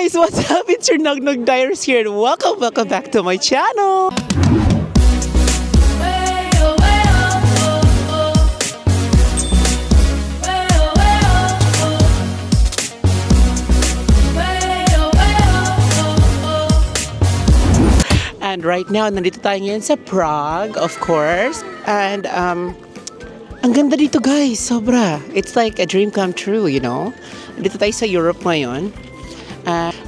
guys, what's up? It's your Nugnog Diaries here and welcome back to my channel. And right now, nandito tayo ngayon sa Prague, of course. And ang ganda dito guys, sobra. It's like a dream come true, you know. Dito tayo sa Europe ngayon.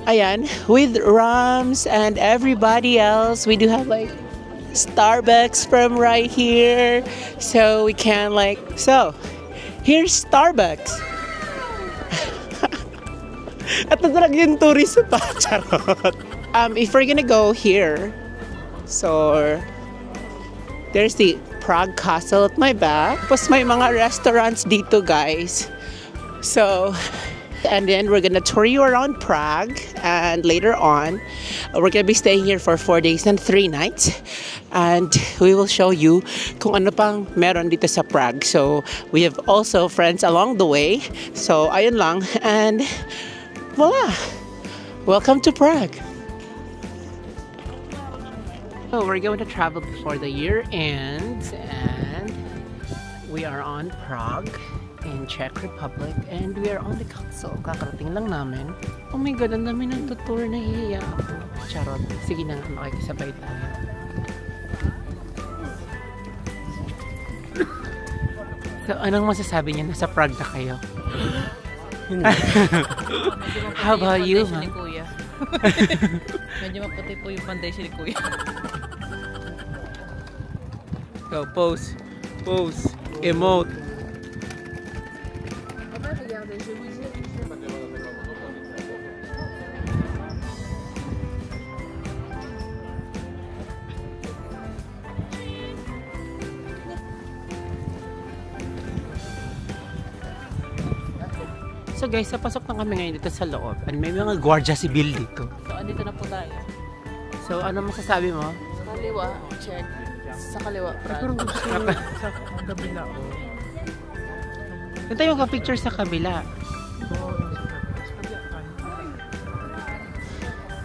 Ayan, with Rams and everybody else, we do have like Starbucks from right here. So we can like, so here's Starbucks. At nadrag yung tourist pa, charot. If we're gonna go here, so there's the Prague Castle at my back. Tapos may mga restaurants dito guys. So, and then we're gonna tour you around Prague, and later on we're gonna be staying here for 4 days and 3 nights, and we will show you kung ano pang meron dito sa Prague. So we have also friends along the way. So ayun lang, and voila! Welcome to Prague! So we're going to travel before the year ends, and we are on Prague in Czech Republic, and we are on the castle. Kakarating lang namin. Oh my god, ang dami ng tutor, nahihiya ako. Charot. Sige na nga, makikisabay tayo. So, anong masasabi niya? Nasa Prague na kayo? How about you, ha? Medyo maputi po yung foundation ni Kuya. Go, pose. Pose. Emote. So guys, napasok na kami ngayon dito sa loob. And may mga Guardia Civil dito. So, andito na po tayo. So, ano masasabi mo? Sa kaliwa, check. Sa kaliwa, Prague. Sa kabila, oh. Ito yung ka-picture sa kabila.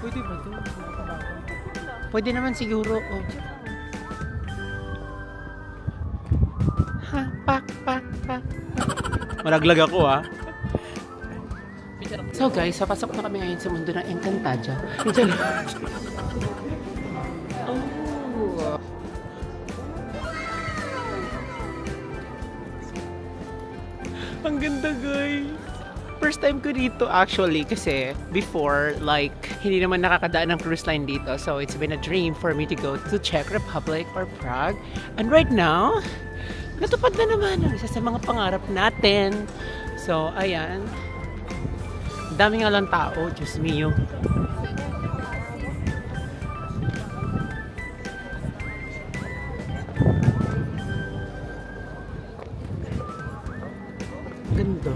Pwede ba ito? Pwede naman siguro, oh. Ha, pak. Malaglag ako, ah. So guys, papasok na kami ngayon sa mundo ng Encantadia. Oh. Ang ganda guys. First time ko dito actually kasi before like hindi naman nakakadaan ng cruise line dito. So it's been a dream for me to go to Czech Republic or Prague. And right now, natupad na naman ang isa sa mga pangarap natin. So ayan. Dami nga lang tao, Diyos mio. Ganda.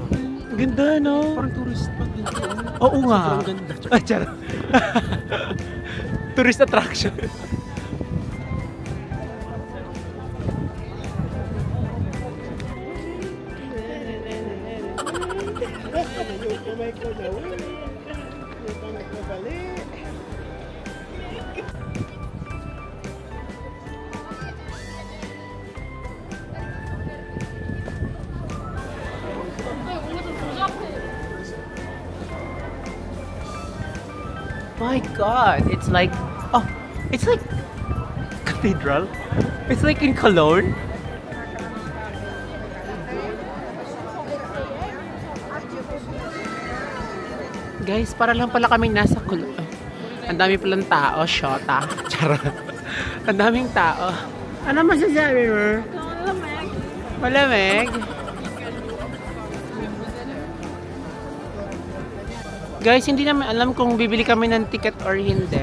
Ganda, no? Parang tourist spot dito. Oo nga. Sobrang ganda. Ah, charot. Tourist attraction. My god, it's like, oh, it's like cathedral. It's like in Cologne. Guys, para lang pala kaming nasa Cologne. Ang dami palang tao, shota. Charot. Ang daming tao. Ano masasabi mo? Malamig. Malamig? Guys, hindi naman alam kung bibili kami ng ticket or hindi.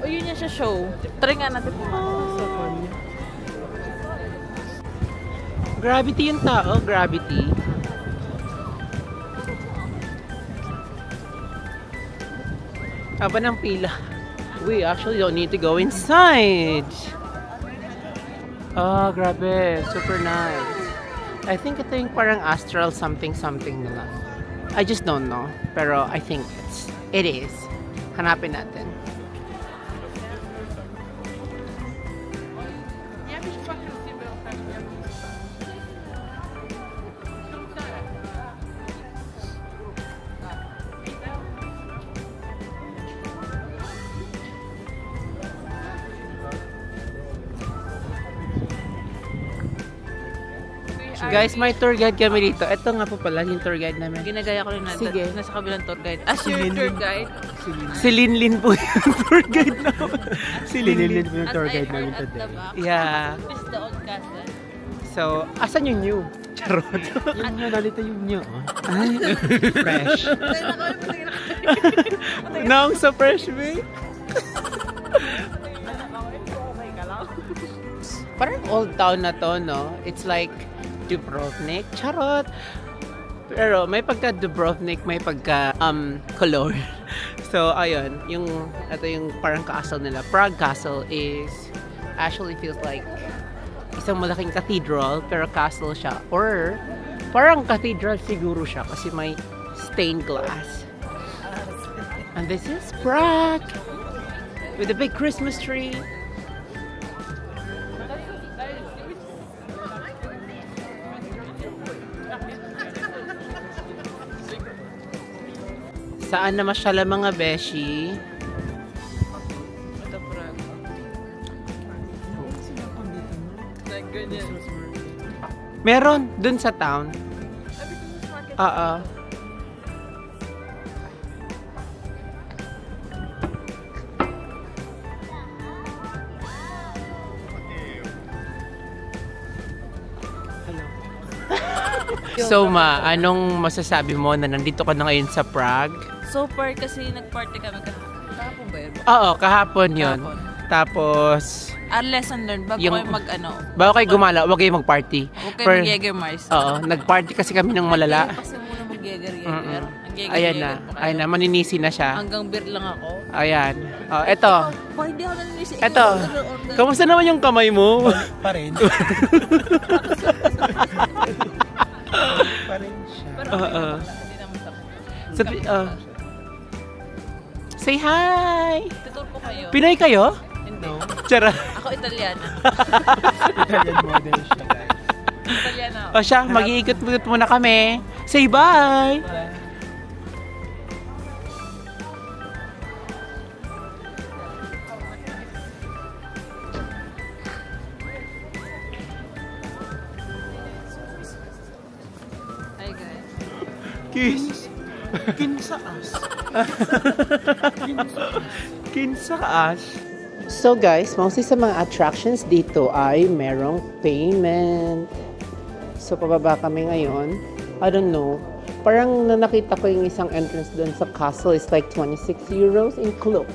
O yun yan siya show. Try nga natin po. Gravity yung tao, gravity. Haba ng pila. We actually don't need to go inside. Oh, grabe. Super nice. I think ito yung parang astral something nila. I just don't know. Pero I think it is. Hanapin natin. Guys, may tour guide kami dito. Ito nga po pala yung tour guide namin. Ginagaya ko rin na Sige. nasa kabilang tour guide. As your tour guide. Si Linlin po yung tour guide namin. Si Linlin po yung As tour I guide heard namin at the today. back, Yeah. is the old castle. So, asan yung new? Charot. Yung nyo, nalito yung nyo. Ay, fresh. Nang sa fresh bay. Parang old town na to, no? It's like Dubrovnik. Charot. Pero may pagka Dubrovnik, may pagka color. So, ayun, ito yung parang castle nila. Prague Castle is actually feels like isang malaking cathedral, pero castle siya. Or parang cathedral siguro siya kasi may stained glass. And this is Prague with a big Christmas tree. Saan na masyala mga beshi? Ito Prague. Like ganyan. Meron dun sa town. Oo. So ma, anong masasabi mo na nandito ka na ngayon sa Prague? So far kasi nag-party kami kahapon ba yun? Oo, kahapon yun. Kahapon. Tapos, Our lesson learned, bago Yung- kayo mag-ano. bago kayo gumala, huwag kayo mag-party. Huwag kayo Per- mag-Jägermeister. Oo, nag-party kasi kami ng malala. Kasi muna mag-Jäger-Jäger. Mm-mm. Nag-Jäger-Jäger Ayan na, pa kayo. ayan na, maninisi na siya. Hanggang beer lang ako. Ayan. Oh, eto. Pa, hindi ako naninisi. Eto. Order. Kamusta naman yung kamay mo? Pa rin. Pa rin siya. Pero Oo. hindi naman tapos. Sabi- Say hi! Tutur po kayo. Pinoy kayo? Hindi. Tara. Ako Italiana. Italian model siya, guys. Italiana ako. O siya, mag-iikot-ikot muna kami. Say bye! Hi guys. Kiss. Kinsaas. Kinsaas. So guys, mostly sa mga attractions dito ay merong payment. So pababa kami ngayon. I don't know. Parang nakita ko yung isang entrance doon sa castle is like 26 euros in Kluk.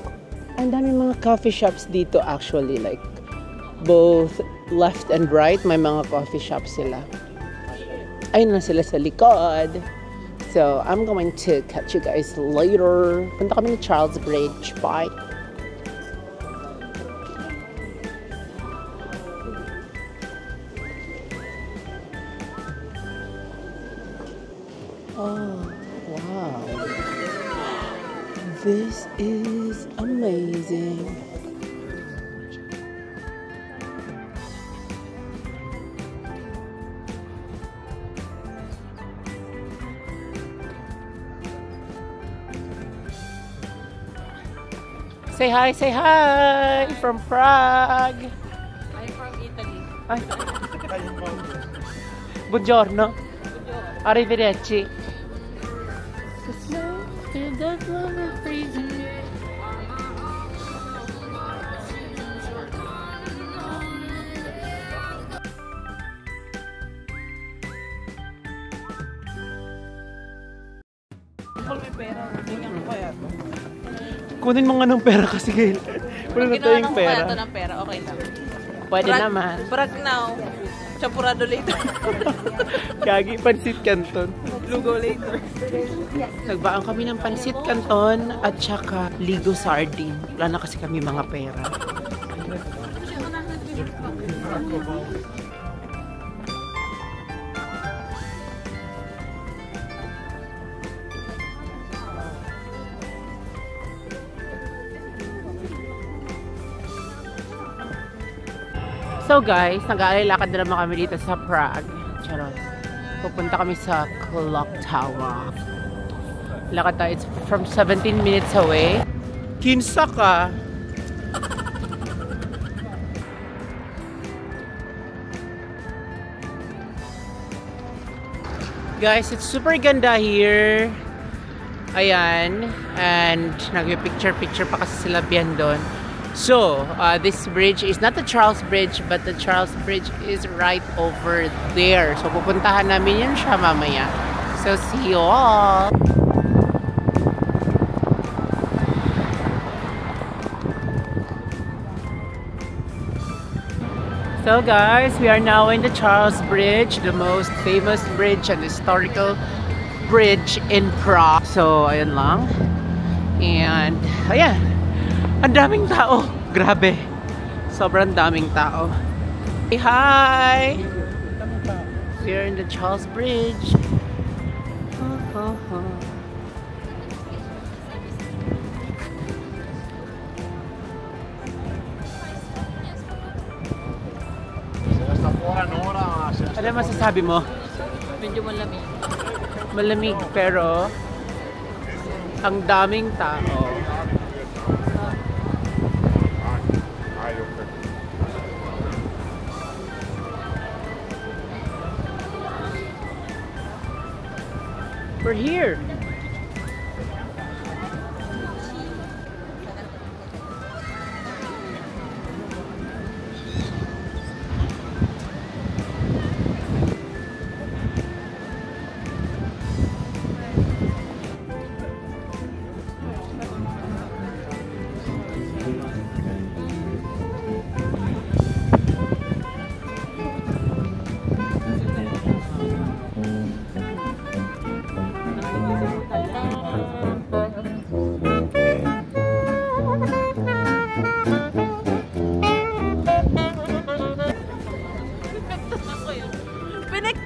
Ang dami mga coffee shops dito actually, like both left and right may mga coffee shops sila. Ayun na sila sa likod. So, I'm going to catch you guys later. Punta kami ni Charles Bridge. Bye! Oh, wow. This is amazing. Say hi from Prague. I'm from Italy. Ay. Buongiorno. Arrivederci. Kunin mo nga ng pera kasi Gail. Wala na tayong pera. Ito ng pera, okay lang. Pwede Prague- naman. Prague now. Champurado later. Gagi, pansit canton. Lugo later. Nagbaang kami ng pansit canton at saka ligo sardine. Wala na kasi kami mga pera. So guys, nag-aalay-lakad na naman kami dito sa Prague. Charot. Pupunta kami sa Clock Tower. Lakad tayo. It's from 17 minutes away. Kinsa ka? Guys, it's super ganda here. Ayan. And nag-picture-picture pa kasi sila biyan doon. So, this bridge is not the Charles Bridge, but the Charles Bridge is right over there. So, pupuntahan namin yun siya mamaya. So, see you all! So guys, we are now in the Charles Bridge, the most famous bridge and historical bridge in Prague. So, ayun lang. And, ayan. Ang daming tao. Grabe. Sobrang daming tao. Hey, hi! We're in the Charles Bridge. Ano masasabi mo? Medyo malamig. Malamig pero ang daming tao. We're here.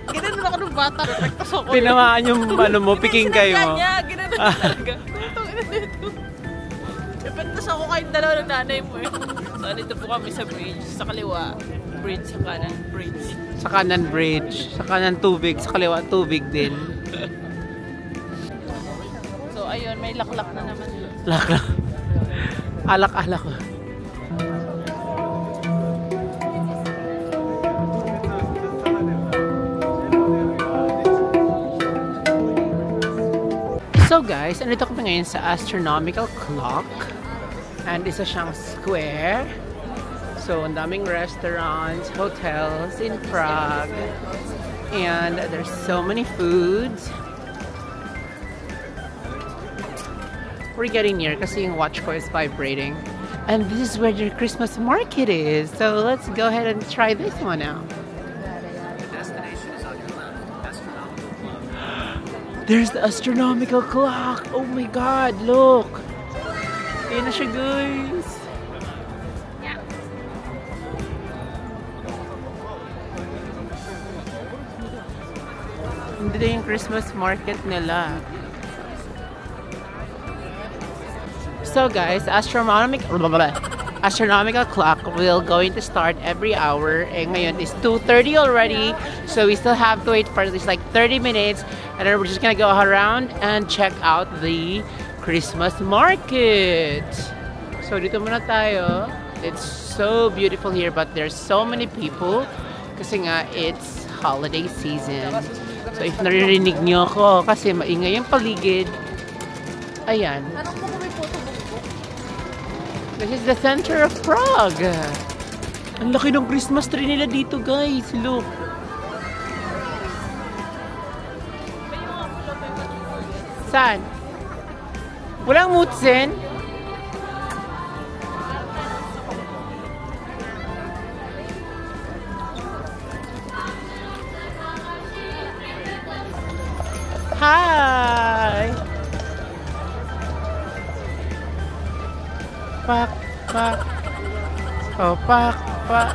Ginanon ako ng bata. Nagtas ako. Pinamaan yung ano mo, piking kayo mo. Ginanon talaga. Epektas ako kayong dalawa ng nanay mo eh. So, dito po kami sa bridge. Sa kaliwa, bridge. Sa kanan, bridge. Sa kanan bridge. Sa kanan tubig. Sa kaliwa tubig din. So, ayun. May laklak na naman. Laklak. Alak-alak. So guys, andito kami ngayon sa astronomical clock. And isa siyang square. So, ang daming restaurants, hotels in Prague. And there's so many foods. We're getting near kasi yung watch ko is vibrating. And this is where your Christmas market is. So, let's go ahead and try this one out. There's the astronomical clock. Oh my God, look. Ayan na siya, guys. Hindi na yung Christmas market nila. So guys, astronomical clock will going to start every hour. And ngayon is 2:30 already. So we still have to wait for at least like 30 minutes. And then we're just gonna go around and check out the Christmas market. So dito muna tayo. It's so beautiful here, but there's so many people kasi nga it's holiday season. So if naririnig nyo ako kasi maingay yung paligid, ayan. This is the center of Prague. Ang laki ng Christmas tree nila dito, guys. Look. Saan? Walang mutsen? Hi! Pak, pak. Oh, pak, pa.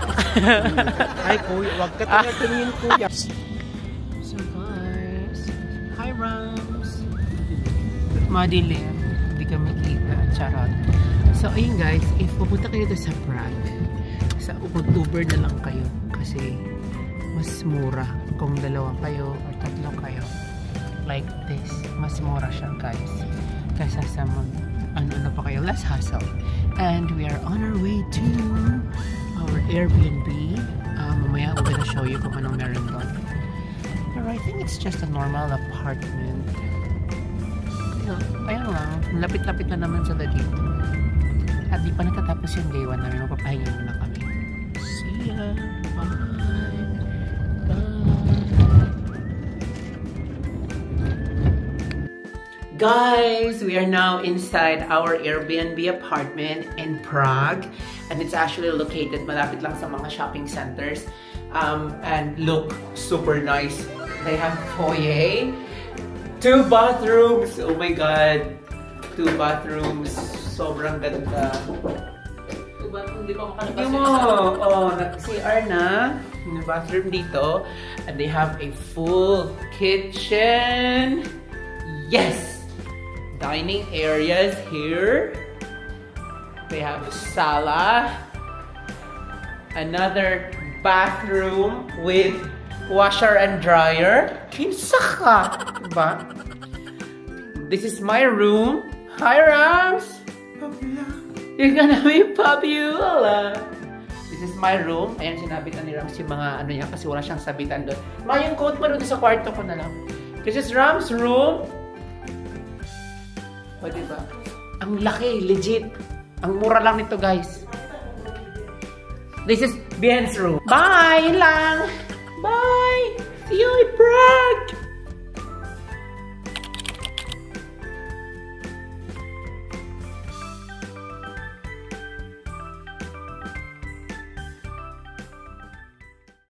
Ay, kuya. Wag ka tingin, kuya. So guys, hi Rams. Madilim, hindi kami kita. Charot. So ayun guys, if pupunta kayo dito sa Prague, sa Uber na lang kayo kasi mas mura kung dalawa kayo or tatlo kayo. Like this, mas mura siya guys. Kaysa sa ano pa kayo, less hassle. And we are on our way to our Airbnb. Mamaya we're gonna show you kung anong meron doon. Pero I think it's just a normal apartment. Ayun lang, lapit-lapit na naman sila dito. At di pa natatapos yung day 1 namin, magpapahinga muna kami. See ya! Bye! Guys, we are now inside our Airbnb apartment in Prague, and it's actually located malapit lang sa mga shopping centers. And look, super nice. They have foyer, 2 bathrooms. Oh my god, 2 bathrooms. Sobrang ganda. 2 bathrooms, di pa makalabas. Tingnan mo, oh, nag-CR na. May bathroom dito, and they have a full kitchen. Yes. Dining areas here. They have sala, another bathroom with washer and dryer. Kinsa ka, diba? This is my room. Hi Rams. You're gonna be Fabiola. This is my room. Ayan, sinabitan ni Rams yung mga ano niya kasi wala siyang sabitan doon. Ma, yung coat mo doon sa kwarto ko na lang. This is Rams' room. O, diba? Ang laki, legit. Ang mura lang nito, guys. This is Bien's room. Bye! Yun lang! Bye! See you in